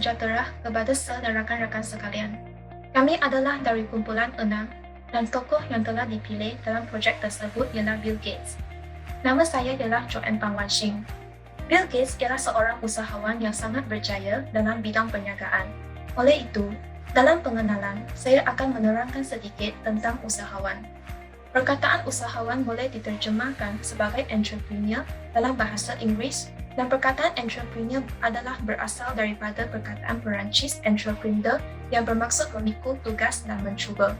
sejahtera kepada rakan-rakan sekalian. Kami adalah dari kumpulan 6 dan tokoh yang telah dipilih dalam projek tersebut ialah Bill Gates. Nama saya ialah Joanne Pang Wan Shing. Bill Gates ialah seorang usahawan yang sangat berjaya dalam bidang perniagaan. Oleh itu, dalam pengenalan, saya akan menerangkan sedikit tentang usahawan. Perkataan usahawan boleh diterjemahkan sebagai entrepreneur dalam bahasa Inggeris, dan perkataan entrepreneur adalah berasal daripada perkataan Perancis entrepreneur yang bermaksud memikul tugas dan mencuba.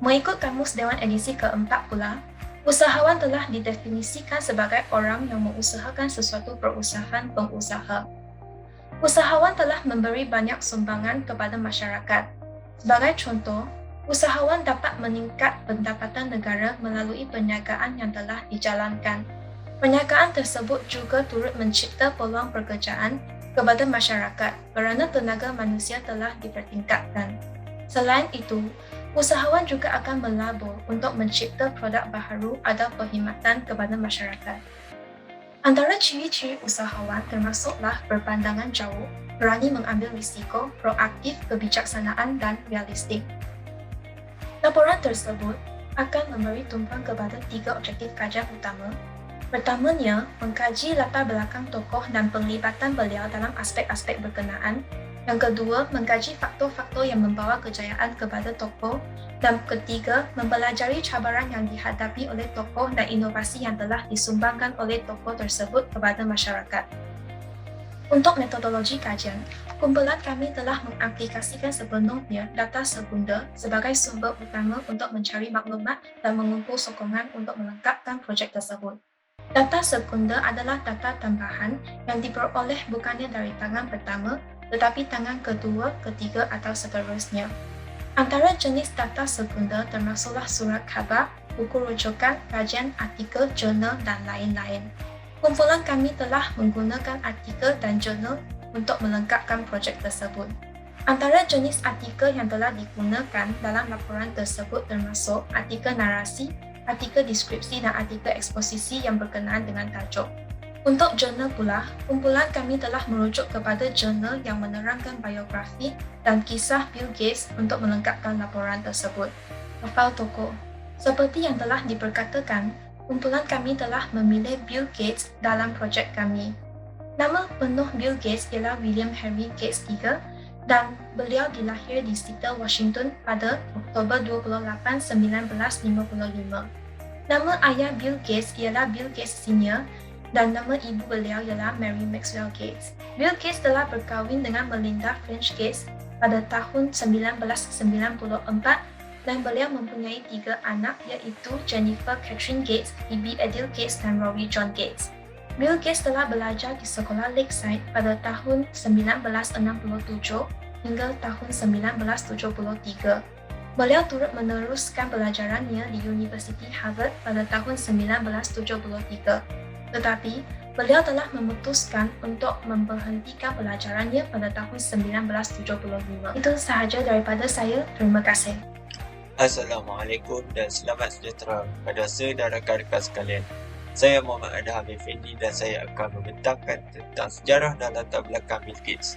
Mengikut Kamus Dewan edisi keempat pula, usahawan telah didefinisikan sebagai orang yang mengusahakan sesuatu perusahaan pengusaha. Usahawan telah memberi banyak sumbangan kepada masyarakat. Sebagai contoh, usahawan dapat meningkat pendapatan negara melalui perniagaan yang telah dijalankan. Perniagaan tersebut juga turut mencipta peluang pekerjaan kepada masyarakat kerana tenaga manusia telah dipertingkatkan. Selain itu, usahawan juga akan melabur untuk mencipta produk baharu atau perkhidmatan kepada masyarakat. Antara ciri-ciri usahawan termasuklah berpandangan jauh, berani mengambil risiko, proaktif, kebijaksanaan dan realistik. Laporan tersebut akan memberi tumpuan kepada 3 objektif kajian utama. Pertamanya, mengkaji latar belakang tokoh dan penglibatan beliau dalam aspek-aspek berkenaan. Yang kedua, mengkaji faktor-faktor yang membawa kejayaan kepada tokoh. Dan ketiga, mempelajari cabaran yang dihadapi oleh tokoh dan inovasi yang telah disumbangkan oleh tokoh tersebut kepada masyarakat. Untuk metodologi kajian, kumpulan kami telah mengaplikasikan sepenuhnya data sekunder sebagai sumber utama untuk mencari maklumat dan mengumpul sokongan untuk melengkapkan projek tersebut. Data sekunder adalah data tambahan yang diperoleh bukannya dari tangan pertama, tetapi tangan kedua, ketiga atau seterusnya. Antara jenis data sekunder termasuklah surat khabar, buku rujukan, kajian, artikel, jurnal dan lain-lain. Kumpulan kami telah menggunakan artikel dan jurnal untuk melengkapkan projek tersebut. Antara jenis artikel yang telah digunakan dalam laporan tersebut termasuk artikel narasi, artikel deskripsi dan artikel eksposisi yang berkenaan dengan tajuk. Untuk jurnal pula, kumpulan kami telah merujuk kepada jurnal yang menerangkan biografi dan kisah Bill Gates untuk melengkapkan laporan tersebut. Profil tokoh. Seperti yang telah diperkatakan, kumpulan kami telah memilih Bill Gates dalam projek kami. Nama penuh Bill Gates ialah William Henry Gates III dan beliau dilahir di Seattle, Washington pada Oktober 28, 1955. Nama ayah Bill Gates ialah Bill Gates Sr. dan nama ibu beliau ialah Mary Maxwell Gates. Bill Gates telah berkahwin dengan Melinda French Gates pada tahun 1994 dan beliau mempunyai 3 anak iaitu Jennifer Catherine Gates, Phoebe Edith Gates dan Rory John Gates. Bill Gates telah belajar di sekolah Lakeside pada tahun 1967 hingga tahun 1973. Beliau turut meneruskan pelajarannya di University Harvard pada tahun 1973. Tetapi, beliau telah memutuskan untuk memberhentikan pelajarannya pada tahun 1975. Itu sahaja daripada saya. Terima kasih. Assalamualaikum dan selamat sejahtera kepada saudara rekan sekalian. Saya Muhammad Adham Effendi dan saya akan membentangkan tentang sejarah dan latar belakang Bill Gates.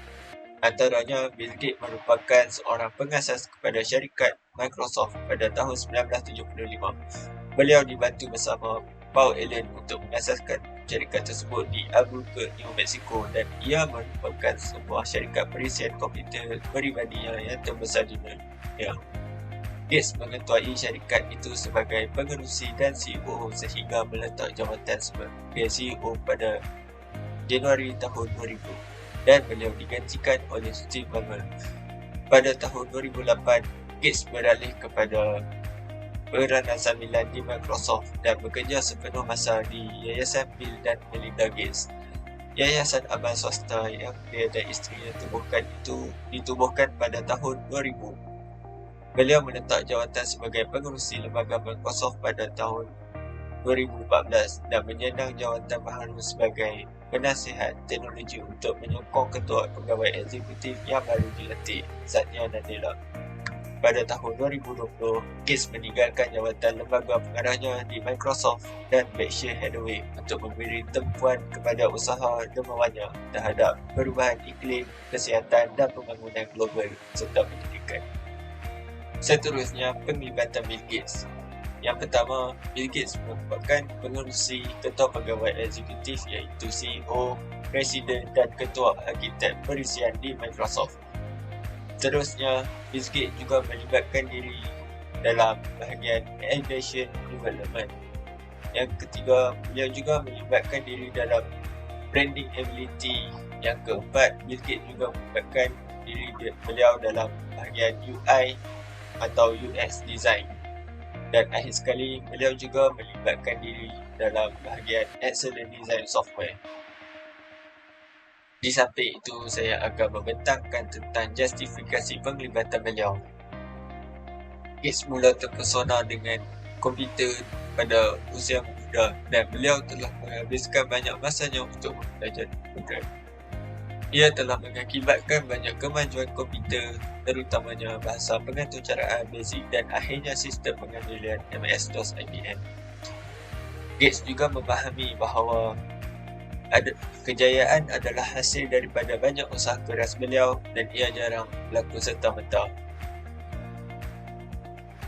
Antaranya, Bill Gates merupakan seorang pengasas kepada syarikat Microsoft pada tahun 1975. Beliau dibantu bersama Paul Allen untuk mengasaskan syarikat tersebut di Albuquerque, New Mexico dan ia merupakan sebuah syarikat perisian komputer peribadi yang terbesar di dunia. Gates mengetuai syarikat itu sebagai pengerusi dan CEO sehingga meletak jawatan sebagai CEO pada Januari tahun 2000 dan beliau digantikan oleh Steve Ballmer. Pada tahun 2008, Gates beralih kepada peranan sambilan di Microsoft dan bekerja sepenuh masa di Yayasan Bill dan Melinda Gates. Yayasan amal swasta yang dia dan isterinya tubuhkan itu ditubuhkan pada tahun 2000. Beliau menetap jawatan sebagai pengerusi lembaga Microsoft pada tahun 2014 dan menyandang jawatan baharu sebagai penasihat teknologi untuk menyokong ketua pegawai eksekutif yang baru dilantik, Satya Nadella. pada tahun 2020, Gates meninggalkan jawatan lembaga pengarahnya di Microsoft dan Berkshire Hathaway untuk memberi tumpuan kepada usaha dermawannya terhadap perubahan iklim, kesihatan dan pembangunan global serta pendidikan. Seterusnya, penglibatan Bill Gates. Yang pertama, Bill Gates merupakan pengerusi ketua pegawai eksekutif iaitu CEO, Presiden dan Ketua Arkitek Perisian di Microsoft. Seterusnya, Bill Gates juga melibatkan diri dalam bahagian Aviation Development. Yang ketiga, beliau juga melibatkan diri dalam Branding Ability. Yang keempat, Bill Gates juga melibatkan diri beliau dalam bahagian UI atau UX Design. Dan akhir sekali, beliau juga melibatkan diri dalam bahagian Excellent Design Software. Di samping itu, saya akan membentangkan tentang justifikasi penglibatan beliau. Gates mula terpesona dengan komputer pada usia muda dan beliau telah menghabiskan banyak masanya untuk belajar program. Ia telah mengakibatkan banyak kemajuan komputer, terutamanya bahasa pengaturcaraan basic dan akhirnya sistem pengendalian MS-DOS IBM. Gates juga memahami bahawa kejayaan adalah hasil daripada banyak usaha keras beliau dan ia jarang berlaku serta-merta.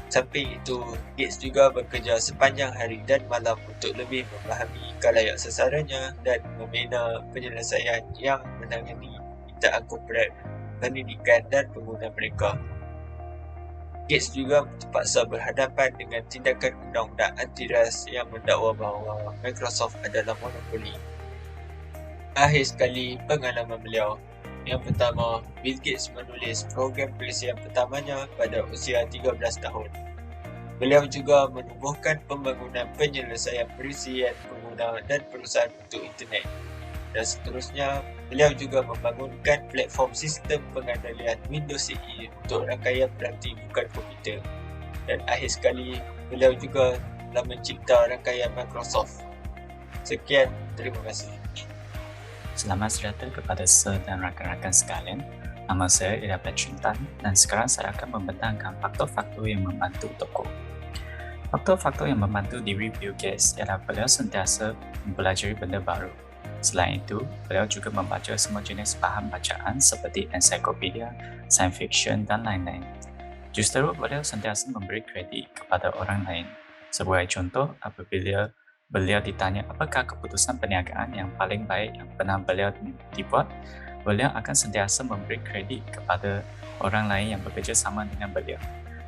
Samping itu, Gates juga bekerja sepanjang hari dan malam untuk lebih memahami khalayak sasarannya dan membina penyelesaian yang menangani permintaan korporat, pendidikan dan pengguna mereka. Gates juga terpaksa berhadapan dengan tindakan undang-undang antitrust yang mendakwa bahawa Microsoft adalah monopoli. Akhir sekali, pengalaman beliau. Yang pertama, Bill Gates menulis program perisian pertamanya pada usia 13 tahun. Beliau juga menumbuhkan pembangunan penyelesaian perisian pengguna dan perusahaan untuk internet. Dan seterusnya, beliau juga membangunkan platform sistem pengandalian Windows CE untuk rangkaian peranti bukan komputer. Dan akhir sekali, beliau juga telah mencipta rangkaian Microsoft. Sekian, terima kasih. Selamat sejahtera kepada Sir dan rakan-rakan sekalian. Nama saya ialah Patrick Tan dan sekarang saya akan membentangkan faktor-faktor yang membantu tokoh. Faktor-faktor yang membantu diri Bill Gates ialah beliau sentiasa mempelajari benda baru. Selain itu, beliau juga membaca semua jenis bahan bacaan seperti ensiklopedia, science fiction dan lain-lain. Justru beliau sentiasa memberi kredit kepada orang lain. Sebagai contoh, apabila beliau ditanya apakah keputusan perniagaan yang paling baik yang pernah beliau dibuat, beliau akan sentiasa memberi kredit kepada orang lain yang bekerja sama dengan beliau.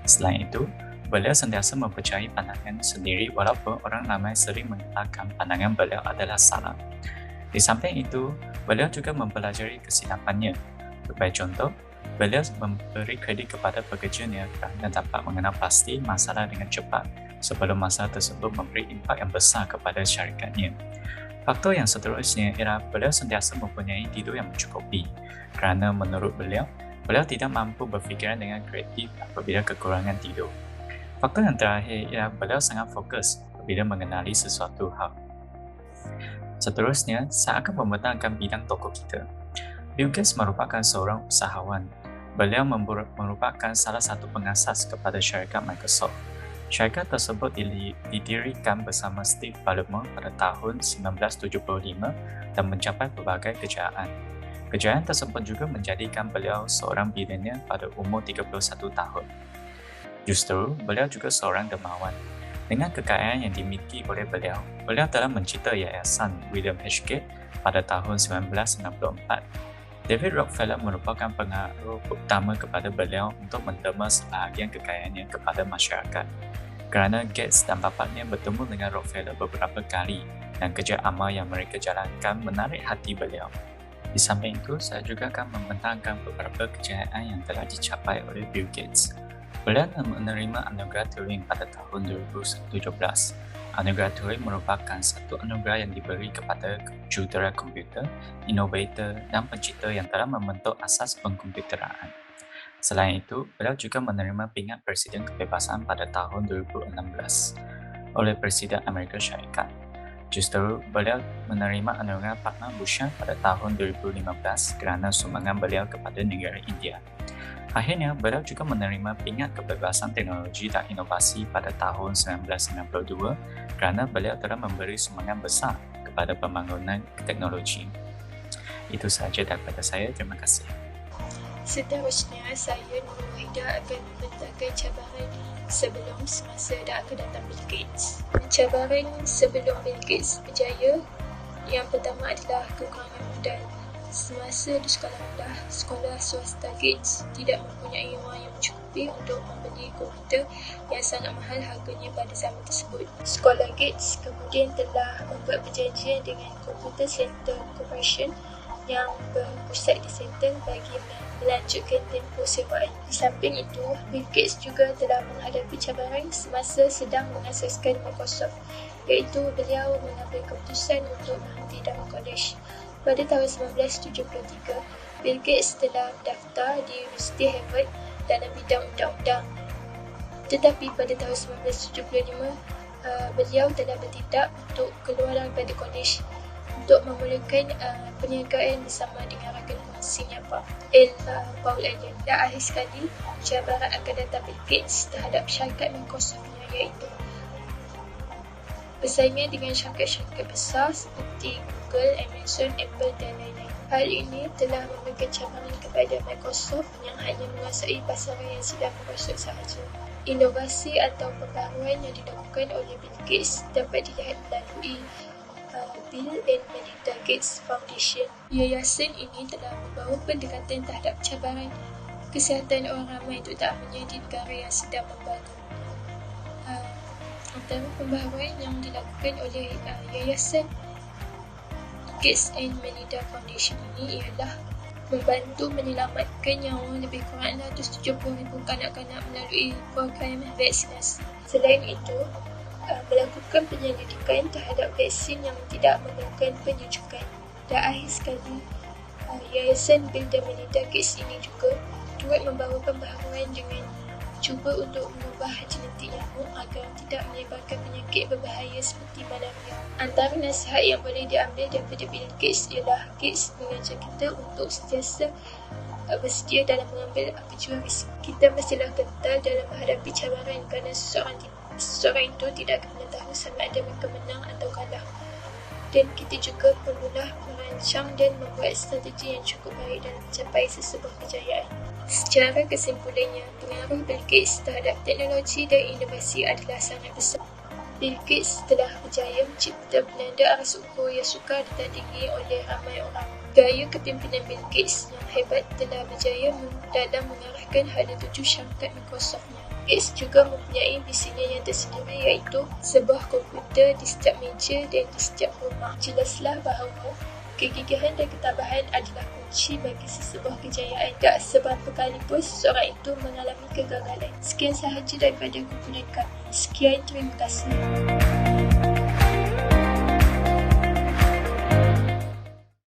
Selain itu, beliau sentiasa mempercayai pandangan sendiri walaupun orang ramai sering mengatakan pandangan beliau adalah salah. Di samping itu, beliau juga mempelajari kesilapannya. Sebagai contoh, beliau memberi kredit kepada pekerjanya kerana dapat mengenal pasti masalah dengan cepat sebelum masalah tersebut memberi impak yang besar kepada syarikatnya. Faktor yang seterusnya ialah beliau sentiasa mempunyai tidur yang mencukupi kerana menurut beliau tidak mampu berfikiran dengan kreatif apabila kekurangan tidur. Faktor yang terakhir ialah beliau sangat fokus apabila mengenali sesuatu hal. Seterusnya, saya akan membentangkan bidang tokoh kita. Bill Gates merupakan seorang usahawan. Beliau merupakan salah satu pengasas kepada syarikat Microsoft. Syarikat tersebut didirikan bersama Steve Ballmer pada tahun 1975 dan mencapai pelbagai kejayaan. Kejayaan tersebut juga menjadikan beliau seorang bilioner pada umur 31 tahun. Justru, beliau juga seorang dermawan. Dengan kekayaan yang dimiliki oleh beliau telah mencipta Yayasan William H. Gates pada tahun 1964. David Rockefeller merupakan pengaruh utama kepada beliau untuk menderma sebahagian kekayaannya kepada masyarakat. Kerana Gates dan bapaknya bertemu dengan Rockefeller beberapa kali dan kerja amal yang mereka jalankan menarik hati beliau. Di samping itu, saya juga akan membentangkan beberapa kejayaan yang telah dicapai oleh Bill Gates. Beliau menerima anugerah Turing pada tahun 2017. Anugerah Turing merupakan satu anugerah yang diberi kepada jurutera komputer, inovator dan pencipta yang telah membentuk asas pengkomputeraan. Selain itu, beliau juga menerima pingat Presiden Kebebasan pada tahun 2016 oleh Presiden Amerika Syarikat. Justru, beliau menerima anugerah Padma Bhushan pada tahun 2015 kerana sumbangan beliau kepada negara India. Akhirnya, beliau juga menerima pingat kebebasan teknologi dan inovasi pada tahun 1992 kerana beliau telah memberi sumbangan besar kepada pembangunan teknologi. Itu sahaja daripada saya. Terima kasih. Seterusnya, saya Nur Wahida akan membentangkan cabaran sebelum, semasa dan akan datang Bill Gates. Cabaran sebelum Bill Gates berjaya, yang pertama adalah kekurangan modal. Semasa di sekolah rendah, sekolah swasta Gates tidak mempunyai wang yang mencukupi untuk membeli komputer yang sangat mahal harganya pada zaman tersebut. Sekolah Gates kemudian telah membuat perjanjian dengan Computer Center Corporation yang berpusat di Seattle bagi melanjutkan tempoh sewaan. Di samping itu, Bill Gates juga telah menghadapi cabaran semasa sedang mengasaskan Microsoft, iaitu beliau mengambil keputusan untuk berhenti dari kolej. Pada tahun 1973, Bill Gates telah mendaftar di Universiti Harvard dalam bidang undang-undang. Tetapi pada tahun 1975, beliau telah bertindak untuk keluar daripada kolej untuk memulakan perniagaan bersama dengan rakan kongsinya Paul Allen. Dan akhir sekali, cabaran akan datang Bill Gates terhadap syarikat Microsoft iaitu bersaingan dengan syarikat-syarikat besar seperti Google, Amazon, Apple dan lain-lain. Hal ini telah memberikan cabaran kepada Microsoft yang hanya menguasai pasaran yang sedang merosot sahaja. Inovasi atau pembaharuan yang dilakukan oleh Bill Gates dapat dilihat melalui Bill and Melinda Gates Foundation. Yayasan ini telah membawa pendekatan terhadap cabaran kesihatan orang ramai terutamanya di negara yang sedang membangun. Antara pembaharuan yang dilakukan oleh Yayasan Gates and Melinda Foundation ini ialah membantu menyelamatkan nyawa lebih kurang 670,000 kanak-kanak melalui program vaksinasi. Selain itu, melakukan penyelidikan terhadap vaksin yang tidak memerlukan penyuntikan. Dan akhir sekali, Yayasan Bill dan Melinda Gates ini juga turut membawa pembaharuan dengan cuba untuk mengubah genetik nyamuk agar tidak menyebarkan penyakit berbahaya seperti malaria. Antara nasihat yang boleh diambil daripada Bill Gates ialah Gates mengajar kita untuk sentiasa bersedia dalam mengambil jua risiko. Kita mestilah kental dalam menghadapi cabaran kerana seseorang itu tidak akan tahu sama ada mereka menang atau kalah. Dan kita juga perlulah merancang dan membuat strategi yang cukup baik dalam mencapai sesebuah kejayaan. Secara kesimpulannya, pengaruh Bill Gates terhadap teknologi dan inovasi adalah sangat besar. Bill Gates telah berjaya mencipta penanda aras ukur yang sukar ditandingi oleh ramai orang. Gaya kepimpinan Bill Gates yang hebat telah berjaya dalam mengarahkan hala tuju syarikat Microsoft-nya. Gates juga mempunyai visinya yang tersendiri iaitu sebuah komputer di setiap meja dan di setiap rumah. Jelaslah bahawa kegigihan dan ketabahan adalah kunci bagi sesebuah kejayaan. Tak seberapa kali pun seseorang itu mengalami kegagalan. Sekian sahaja daripada kumpulan kami. Sekian, terima kasih.